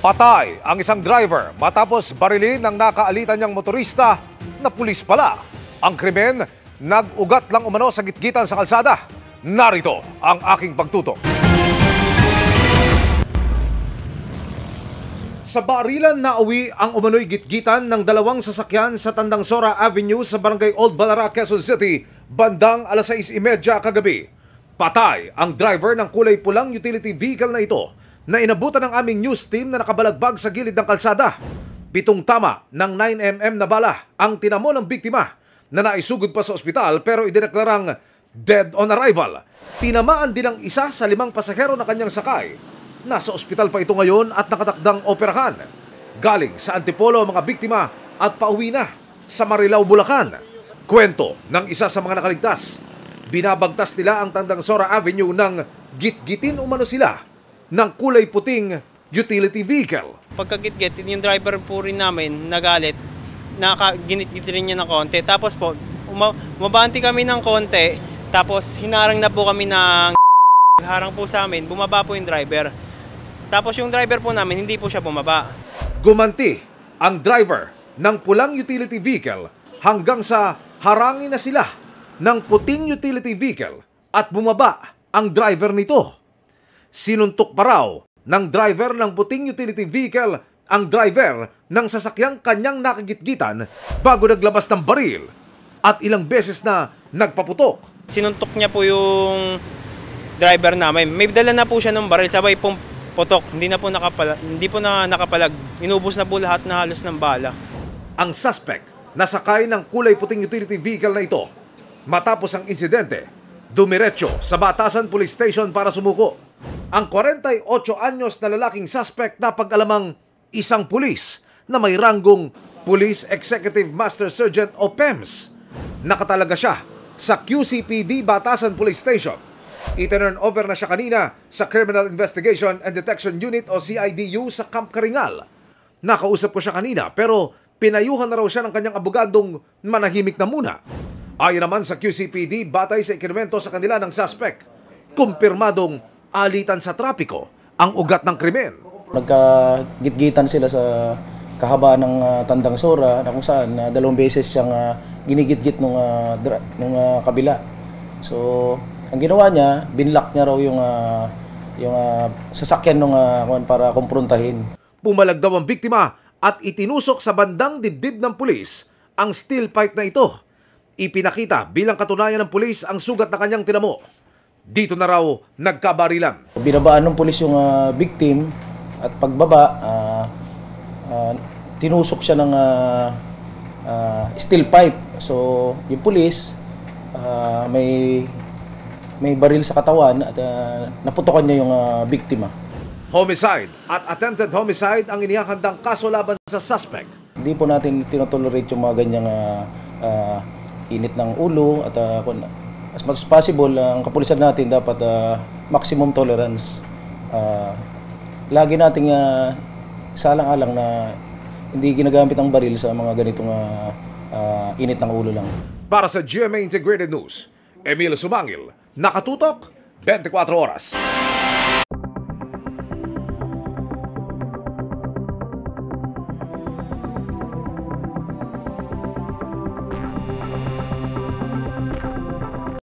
Patay ang isang driver matapos barilin ng nakaalitan niyang motorista na pulis pala. Ang krimen, nag-ugat lang umano sa gitgitan sa kalsada. Narito ang aking pagtutok. Sa barilan na uwi ang umano'y gitgitan ng dalawang sasakyan sa Tandangsora Avenue sa Barangay Old Balara, Quezon City, bandang alas 6:30 kagabi. Patay ang driver ng kulay pulang utility vehicle na ito na inabutan ng aming news team na nakabalagbag sa gilid ng kalsada. 7 tama ng 9mm na bala ang tinamo ng biktima na naisugod pa sa ospital pero idineklarang dead on arrival. Tinamaan din ang isa sa 5 pasahero na kanyang sakay. Nasa ospital pa ito ngayon at nakatakdang operahan. Galing sa Antipolo ang mga biktima at pauwi na sa Marilao, Bulacan. Kwento ng isa sa mga nakaligtas. Binabagtas nila ang Tandangsora Avenue ng gitgitin umano sila ng kulay puting utility vehicle. Pagkagit-git, yung driver po rin namin nagalit, ginit-git rin niya ng konti. Tapos po, umabanti kami ng konti, tapos hinarang na po kami ng harang po sa amin, bumaba po yung driver. Tapos yung driver po namin, hindi po siya bumaba. Gumanti ang driver ng pulang utility vehicle hanggang sa harangin na sila ng puting utility vehicle at bumaba ang driver nito. Sinuntok pa raw ng driver ng puting utility vehicle ang driver ng sasakyang kanyang nakagitgitan bago naglabas ng baril at ilang beses na nagpaputok. Sinuntok niya po yung driver namin. May dala na po siya ng baril, sabay pong putok. Hindi po na nakapalag. Inubos na po lahat na halos ng bala. Ang suspect na sakay ng kulay puting utility vehicle na ito, matapos ang insidente, dumiretso sa Batasan Police Station para sumuko. Ang 48 anyos na lalaking suspect na pag-alamang isang pulis na may ranggong Police Executive Master Sergeant o PEMS. Nakatalaga siya sa QCPD Batasan Police Station. I-turn over na siya kanina sa Criminal Investigation and Detection Unit o CIDU sa Camp Karingal. Nakausap ko siya kanina pero pinayuhan na raw siya ng kanyang abogadong manahimik na muna. Ayon naman sa QCPD, batay sa ikinumento sa kanila ng suspect, kumpirmadong alitan sa trapiko ang ugat ng krimen. Nagkagitgitan sila sa kahabaan ng Tandangsora na kung saan 2 beses siyang ginigitgit nung kabila. So, ang ginawa niya, binlock niya raw yung sasakyan nung para kumprontahin. Pumalag daw ang biktima at itinusok sa bandang dibdib ng pulis ang steel pipe na ito. Ipinakita bilang katunayan ng pulis ang sugat na kanyang tinamo. Dito na raw nagkabarilan. Binabaan ng pulis yung victim at pagbaba, tinusok siya ng steel pipe. So, yung pulis may baril sa katawan at naputokan niya yung biktima. Homicide at attempted homicide ang inihahandang kaso laban sa suspect. Hindi po natin tinotolerate yung mga ganyang init ng ulo at as much as possible, ang kapulisan natin dapat maximum tolerance. Lagi nating salang-alang na hindi ginagamit ang baril sa mga ganitong init ng ulo lang. Para sa GMA Integrated News, Emil Sumangil, nakatutok 24 oras.